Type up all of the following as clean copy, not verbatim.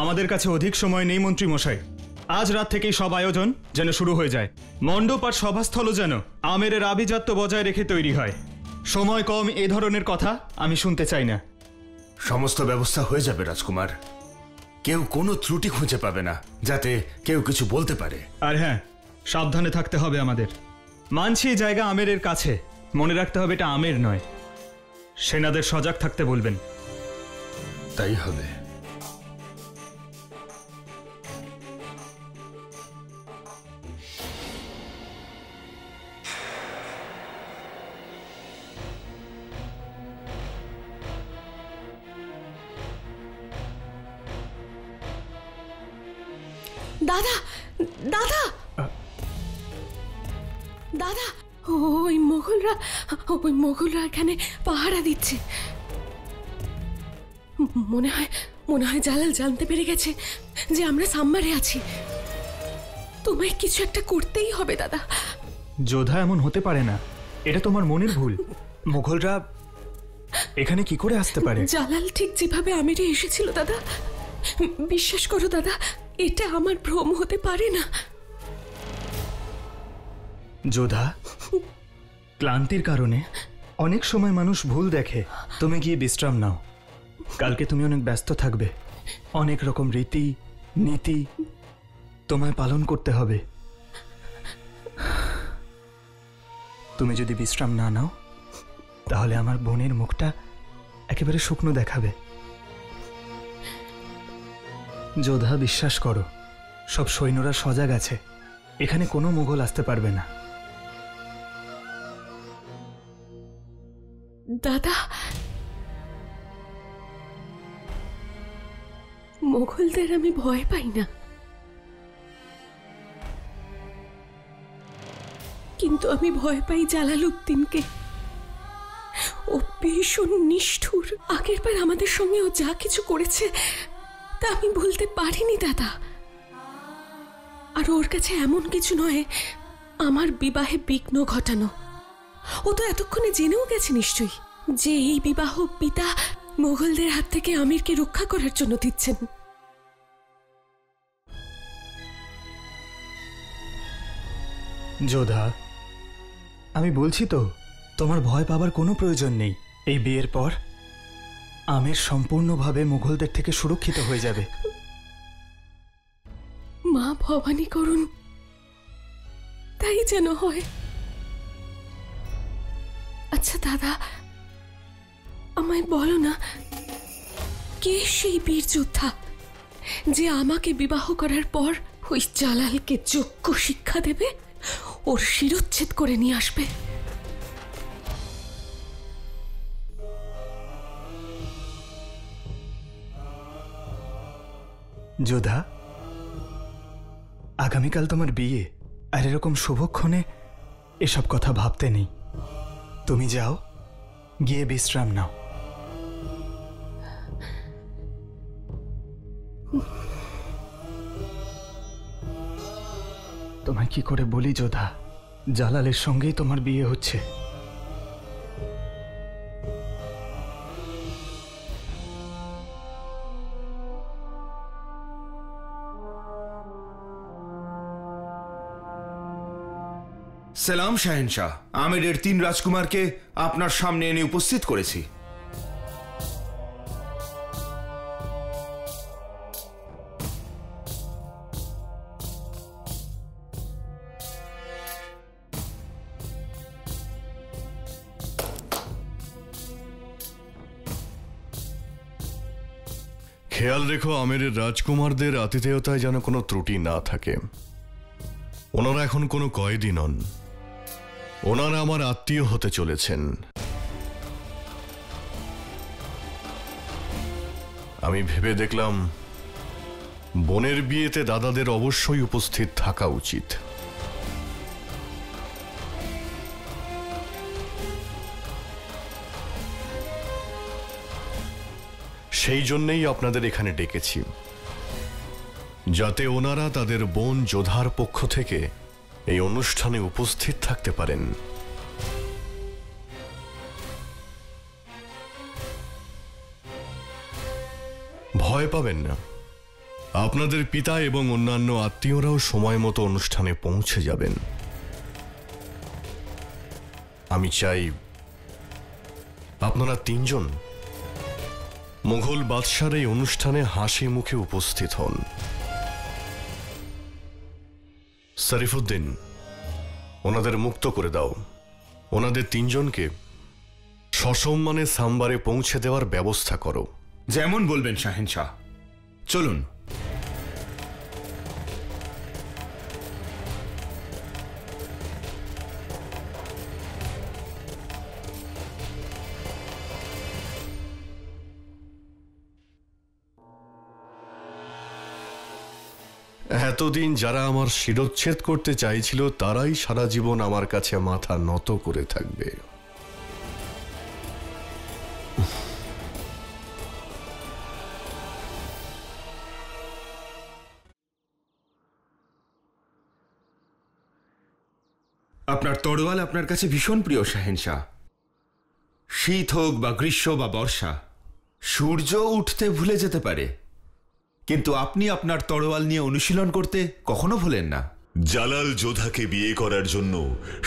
আমাদের কাছে অধিক সময় নেই মন্ত্রী মশাই। আজ রাত থেকেই সব আয়োজন যেন শুরু হয়ে যায়। মণ্ডপ আর সভাস্থল যেন আমেরের আভিজাত্য বজায় রেখে তৈরি হয়। সময় কম, এ ধরনের কথা আমি শুনতে চাই না। সমস্ত ব্যবস্থা হয়ে যাবে রাজকুমার। কেউ কোনো ত্রুটি খুঁজে পাবে না, যাতে কেউ কিছু বলতে পারে। আর হ্যাঁ, সাবধানে থাকতে হবে আমাদের। মানছি এই জায়গা আমেরের কাছে, মনে রাখতে হবে এটা আমের নয়। সেনাদের সজাগ থাকতে বলবেন। তাই হবে। দাদা, দাদা, দাদা, ওই মোগলরা এখানে পাহারা দিচ্ছে। মনে হয় জালাল জানতে পেরে গেছে যে আমরা সাম্মারে আছি। তোমায় কিছু একটা করতেই হবে দাদা। যোধা, এমন হতে পারে না। এটা তোমার মনের ভুল। মোগলরা এখানে কি করে আসতে পারে? জালাল ঠিক যেভাবে আমিরে এসেছিল দাদা, বিশ্বাস করো দাদা, এটা আমার ভ্রম হতে পারে না। যোধা, ক্লান্তির কারণে অনেক সময় মানুষ ভুল দেখে। তুমি গিয়ে বিশ্রাম নাও। কালকে তুমি অনেক ব্যস্ত থাকবে। অনেক রকম রীতি নীতি তোমায় পালন করতে হবে। তুমি যদি বিশ্রাম না নাও তাহলে আমার বোনের মুখটা একেবারে শুকনো দেখাবে। যোধা, বিশ্বাস করো, সব সৈন্যরা সজাগ আছে। এখানে কোনো মুঘল আসতে পারবে না। দাদা, মোগলদের আমি ভয় পাই না, কিন্তু আমি ভয় পাই জালালউদ্দিনকে। ও ভীষণ নিষ্ঠুর। আগের বার আমাদের সঙ্গে ও যা কিছু করেছে তা আমি বলতে পারিনি দাদা। আর ওর কাছে এমন কিছু নয় আমার বিবাহে বিঘ্ন ঘটানো। ও তো এতক্ষণে জেনেও গেছে নিশ্চয়ই যে এই বিবাহ পিতা মোগলদের হাত থেকে আমিরকে রক্ষা করার জন্য দিচ্ছেন। যোধা, আমি বলছি তো, তোমার ভয় পাবার কোনো প্রয়োজন নেই। এই বিয়ের পর আমির সম্পূর্ণভাবে মুঘলদের থেকে সুরক্ষিত হয়ে যাবে। মা ভবানী করুন, তাই যেন হয়। আচ্ছা দাদা, আমায় বলো না, কে সেই বীর যোদ্ধা যে আমাকে বিবাহ করার পর ওই জালালকে যোগ্য শিক্ষা দেবে, ওর শিরচ্ছেদ করে নিয়ে আসবে? যোধা, আগামীকাল তোমার বিয়ে, আর এরকম শুভক্ষণে এসব কথা ভাবতে নেই। তুমি যাও, গিয়ে বিশ্রাম নাও। তোমায় কি করে বলি যোধা, জালালের সঙ্গেই তোমার বিয়ে হচ্ছে। সালাম শাহেনশাহ। আমিরের 3 রাজকুমারকে আপনার সামনে এনে উপস্থিত করেছি। খেয়াল রেখো আমিরের রাজকুমারদের আতিথেয়তায় যেন কোনো ত্রুটি না থাকে। ওনারা এখন কোনো কয়েদি নন, ওনারা আমার আত্মীয় হতে চলেছেন। আমি ভেবে দেখলাম বোনের বিয়েতে দাদাদের অবশ্যই উপস্থিত থাকা উচিত। সেই জন্যই আপনাদের এখানে ডেকেছি, যাতে ওনারা তাদের বোন যোধার পক্ষ থেকে এই অনুষ্ঠানে উপস্থিত থাকতে পারেন। ভয় পাবেন না, আপনাদের পিতা এবং অন্যান্য আত্মীয়রাও সময় মতো অনুষ্ঠানে পৌঁছে যাবেন। আমি চাই আপনারা তিনজন মুঘল বাদশার এই অনুষ্ঠানে হাসি মুখে উপস্থিত হন। শরীফুদ্দিন, ওনাদের মুক্ত করে দাও। ওনাদের তিনজনকে সসম্মানে সাম্বারে পৌঁছে দেওয়ার ব্যবস্থা করো। যেমন বলবেন শাহেনশাহ। চলুন। এতদিন যারা আমার শিরচ্ছেদ করতে চাইছিল তারাই সারা জীবন আমার কাছে মাথা নত করে থাকবে। আপনার তরোয়াল আপনার কাছে ভীষণ প্রিয় শাহেনশাহ। শীত হোক বা গ্রীষ্ম বা বর্ষা, সূর্য উঠতে ভুলে যেতে পারে, কিন্তু আপনি আপনার তরোয়াল নিয়ে অনুশীলন করতে কখনো ভুলেন না। জালাল যোধাকে বিয়ে করার জন্য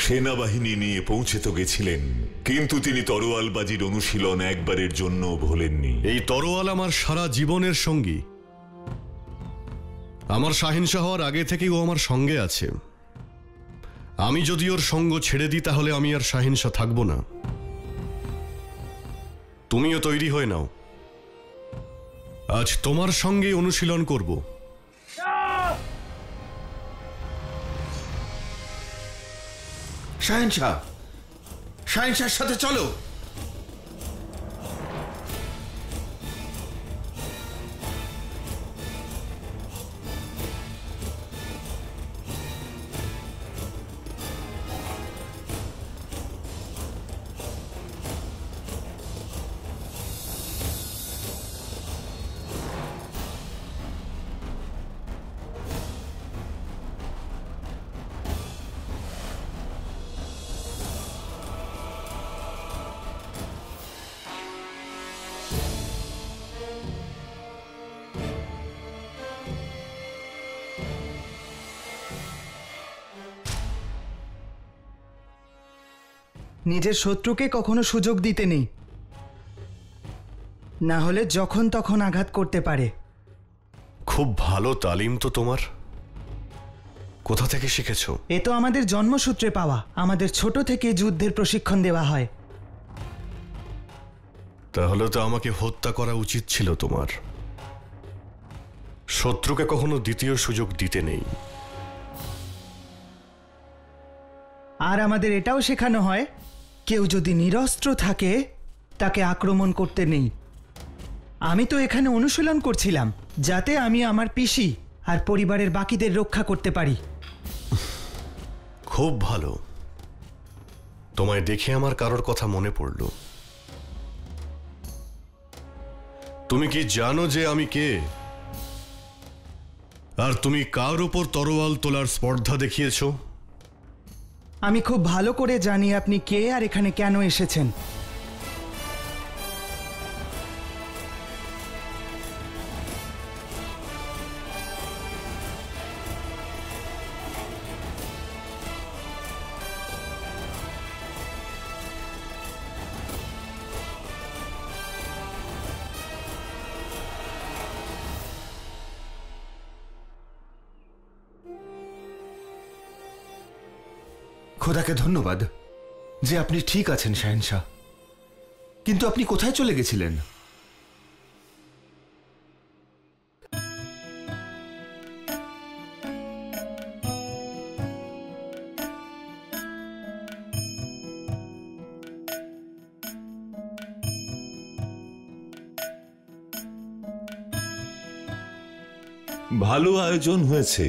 সেনাবাহিনী নিয়ে পৌঁছে তো গেছিলেন, কিন্তু তিনি তরোয়ালবাজির অনুশীলন একবারের জন্য ভোলেননি। এই তরোয়াল আমার সারা জীবনের সঙ্গী। আমার শাহিনশাহ হওয়ার আগে থেকেই ও আমার সঙ্গে আছে। আমি যদি ওর সঙ্গ ছেড়ে দিই তাহলে আমি আর শাহিনশাহ থাকবো না। তুমিও তৈরি হয়ে নাও, আজ তোমার সঙ্গে অনুশীলন করব। শাহেনশাহ, শাহেনশাহর সাথে চলো। নিজের শত্রুকে কখনো সুযোগ দিতে নেই, না হলে যখন তখন আঘাত করতে পারে। খুব ভালো তালিম তো তোমার। কোথা থেকে শিখেছো? এ তো আমাদের জন্মসূত্রে পাওয়া। আমাদের ছোট থেকে যুদ্ধের প্রশিক্ষণ দেওয়া হয়। তাহলে তো আমাকে হত্যা করা উচিত ছিল তোমার। শত্রুকে কখনো দ্বিতীয় সুযোগ দিতে নেই। আর আমাদের এটাও শেখানো হয়, কেউ যদি নিরস্ত্র থাকে তাকে আক্রমণ করতে নেই। আমি তো এখানে অনুশীলন করছিলাম যাতে আমি আমার পিসি আর পরিবারের বাকিদের রক্ষা করতে পারি। খুব ভালো। তোমায় দেখে আমার কারোর কথা মনে পড়ল। তুমি কি জানো যে আমি কে? আর তুমি কার উপর তরোয়াল তোলার স্পর্ধা দেখিয়েছো? আমি খুব ভালো করে জানি আপনি কে আর এখানে কেন এসেছেন। খোদাকে ধন্যবাদ যে আপনি ঠিক আছেন শাহেনশাহ। কিন্তু আপনি কোথায় চলে গেছিলেন? ভালো আয়োজন হয়েছে,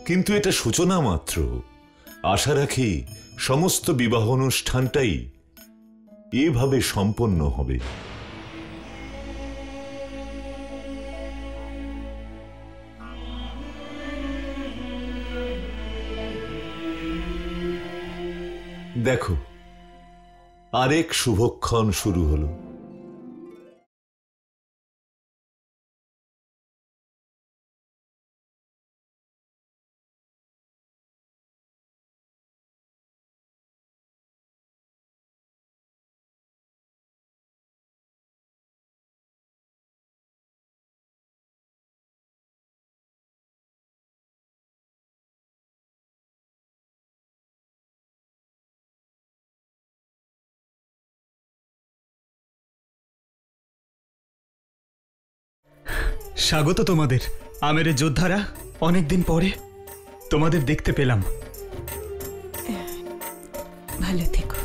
কিন্তু এটা সূচনা মাত্র। আশা রাখি সমস্ত বিবাহ অনুষ্ঠানটাই এভাবে সম্পন্ন হবে। দেখো, আরেক শুভক্ষণ শুরু হলো। স্বাগত তোমাদের। আমেরের যোদ্ধারা, অনেকদিন পরে তোমাদের দেখতে পেলাম। ভালো থেকো।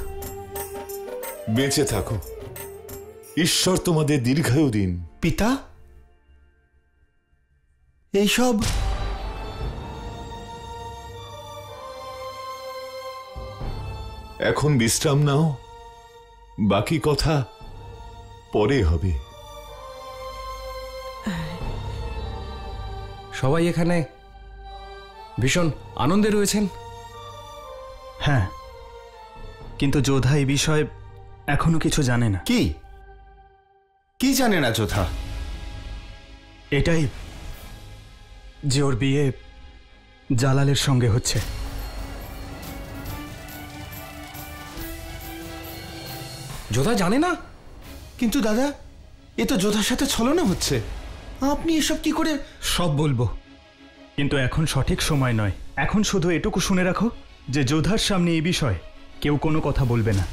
বেঁচে থাকো, ঈশ্বর তোমাদের দীর্ঘায়ু দিন। পিতা, এইসব এখন বিশ্রাম নাও, বাকি কথা পরে হবে। সবাই এখানে ভীষণ আনন্দে রয়েছেন। হ্যাঁ, কিন্তু যোধা এই বিষয়ে এখনো কিছু জানে না। কি কি জানে না যোধা? এটাই যে ওর বিয়ে জালালের সঙ্গে হচ্ছে। যোধা জানে না? কিন্তু দাদা, এ তো যোধার সাথে ছলনা হচ্ছে। আপনি এসব কি করে? সব বলবো, কিন্তু এখন সঠিক সময় নয়। এখন শুধু এটুকু শুনে রাখো যে যোধার সামনে এই বিষয়ে কেউ কোনো কথা বলবে না।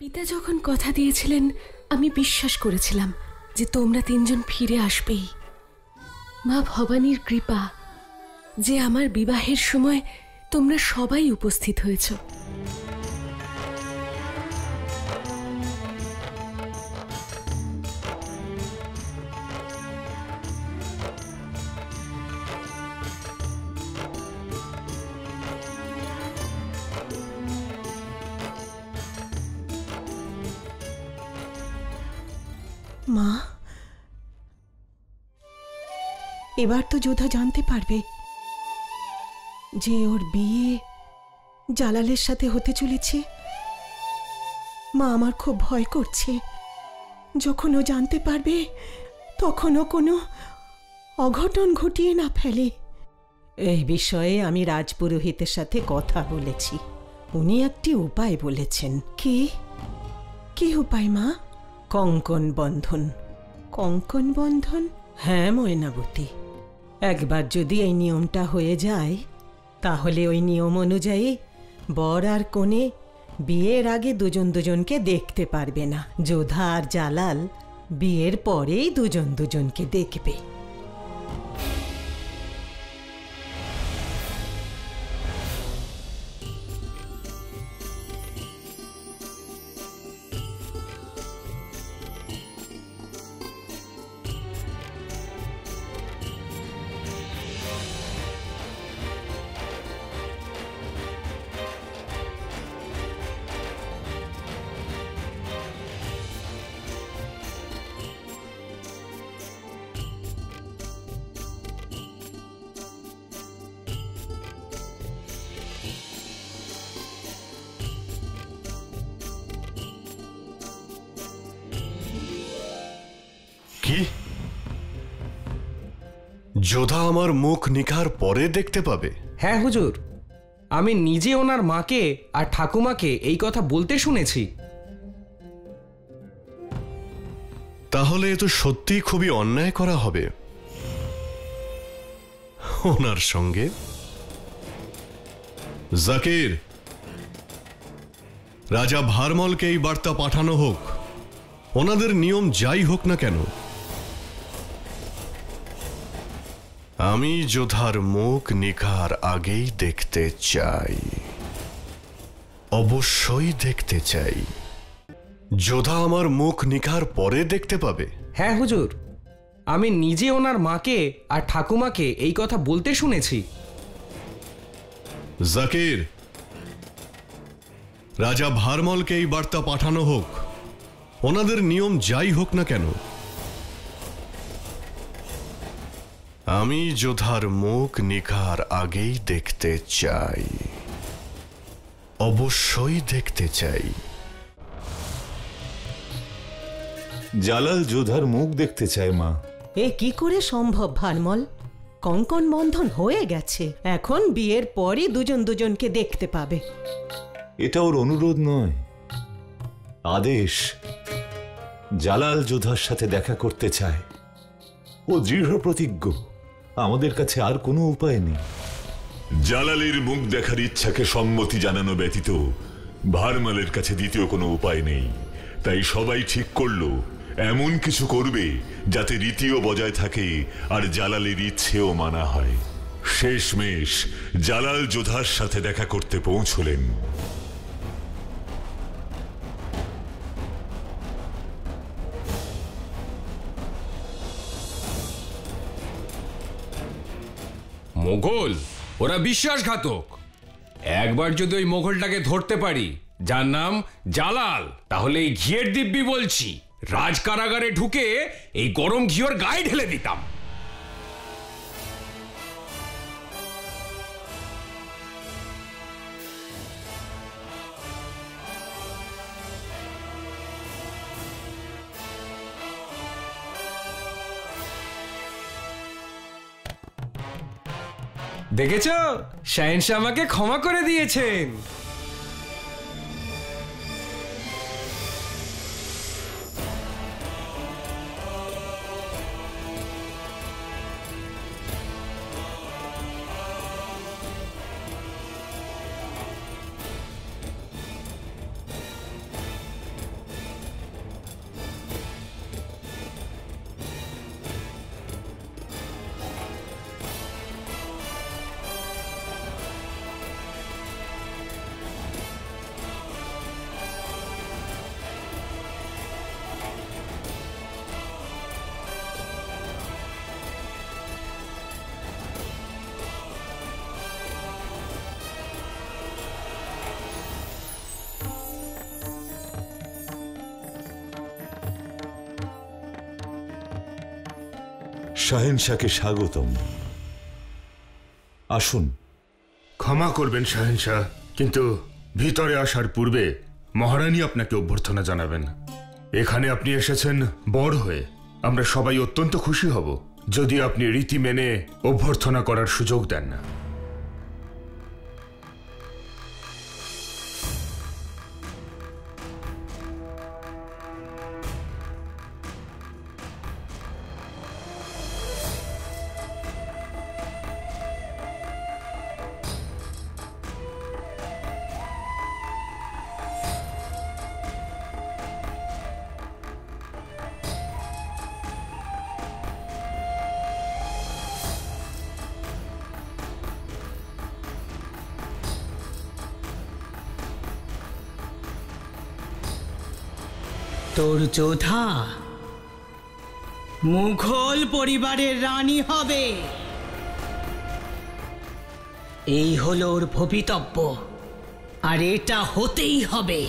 পিতা যখন কথা দিয়েছিলেন, আমি বিশ্বাস করেছিলাম যে তোমরা তিনজন ফিরে আসবেই। মা ভবানীর কৃপা যে আমার বিবাহের সময় তোমরা সবাই উপস্থিত হয়েছ। মা, এবার তো যোধা জানতে পারবে যে ওর বিয়ে জালালের সাথে হতে চলেছে। মা, আমার খুব ভয় করছে। যখন ও জানতে পারবে তখন ও কোনো অঘটন ঘটিয়ে না ফেলে। এই বিষয়ে আমি রাজপুরোহিতের সাথে কথা বলেছি। উনি একটি উপায় বলেছেন। কি উপায় মা? কঙ্কন বন্ধন। কঙ্কন বন্ধন? হ্যাঁ ময়নাবতী, একবার যদি এই নিয়মটা হয়ে যায় তাহলে ওই নিয়ম অনুযায়ী বর আর কনে বিয়ের আগে দুজন দুজনকে দেখতে পারবে না। যোধা আর জালাল বিয়ের পরেই দুজন দুজনকে দেখবে। কি? যোধা আমার মুখ নিকার পরে দেখতে পাবে? হ্যাঁ হুজুর, আমি নিজে ওনার মাকে আর ঠাকুমাকে এই কথা বলতে শুনেছি। তাহলে এ তো সত্যিই খুবই অন্যায় করা হবে ওনার সঙ্গে। জাকির, রাজা ভারমলকে এই বার্তা পাঠানো হোক। ওনাদের নিয়ম যাই হোক না কেন, আমি যোধার মুখ নিকার আগেই দেখতে চাই, অবশ্যই দেখতে চাই। যোধা আমার মুখ নিকার পরে দেখতে পাবে? হ্যাঁ হুজুর, আমি নিজে ওনার মাকে আর ঠাকুমাকে এই কথা বলতে শুনেছি। জাকির, রাজা ভারমলকে এই বার্তা পাঠানো হোক। ওনাদের নিয়ম যাই হোক না কেন, আমি যোধার মুখ নিখার আগেই দেখতে চাই, অবশ্যই দেখতে চাই। জালাল যোধার মুখ দেখতে চায় মা। এ কি করে সম্ভব ভারমল? কঙ্কন বন্ধন হয়ে গেছে, এখন বিয়ের পরই দুজন দুজনকে দেখতে পাবে। এটা ওর অনুরোধ নয়, আদেশ। জালাল যোধার সাথে দেখা করতে চায়, ও দৃঢ় প্রতিজ্ঞ। আমাদের কাছে আর কোনো উপায় নেই। জালালের মুখ দেখার ইচ্ছাকে সম্মতি জানানো ব্যতীত ভারমালের কাছে দ্বিতীয় কোনো উপায় নেই। তাই সবাই ঠিক করলো এমন কিছু করবে যাতে রীতিও বজায় থাকে আর জালালের ইচ্ছেও মানা হয়। শেষমেশ জালাল যোধার সাথে দেখা করতে পৌঁছলেন। মোগল ওরা বিশ্বাসঘাতক। একবার যদি ওই মোগলটাকে ধরতে পারি, যার নাম জালাল, তাহলে এই ঘিয়ের দিব্যি বলছি, রাজ কারাগারে ঢুকে এই গরম ঘি ওর গায়ে ঢেলে দিতাম। দেখেছ, শাহেনশাহ আমাকে ক্ষমা করে দিয়েছেন। শাহেনশাহকে স্বাগতম। আসুন। ক্ষমা করবেন শাহেনশাহ, কিন্তু ভিতরে আসার পূর্বে মহারানী আপনাকে অভ্যর্থনা জানাবেন। এখানে আপনি এসেছেন বড় হয়ে, আমরা সবাই অত্যন্ত খুশি হব যদি আপনি রীতি মেনে অভ্যর্থনা করার সুযোগ দেন না। তোর যোধা মুঘল পরিবারের রানী হবে, এই হলো ওর ভবিতব্য, আর এটা হতেই হবে।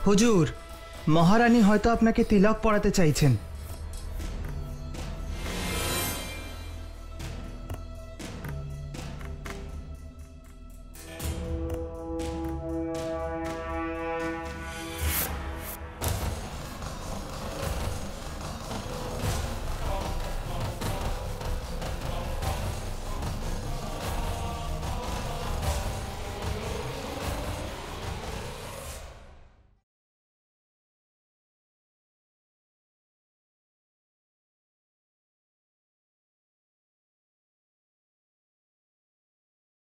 হুজুর, মহারানী হয়তো আপনাকে তিলক পরাতে চাইছেন।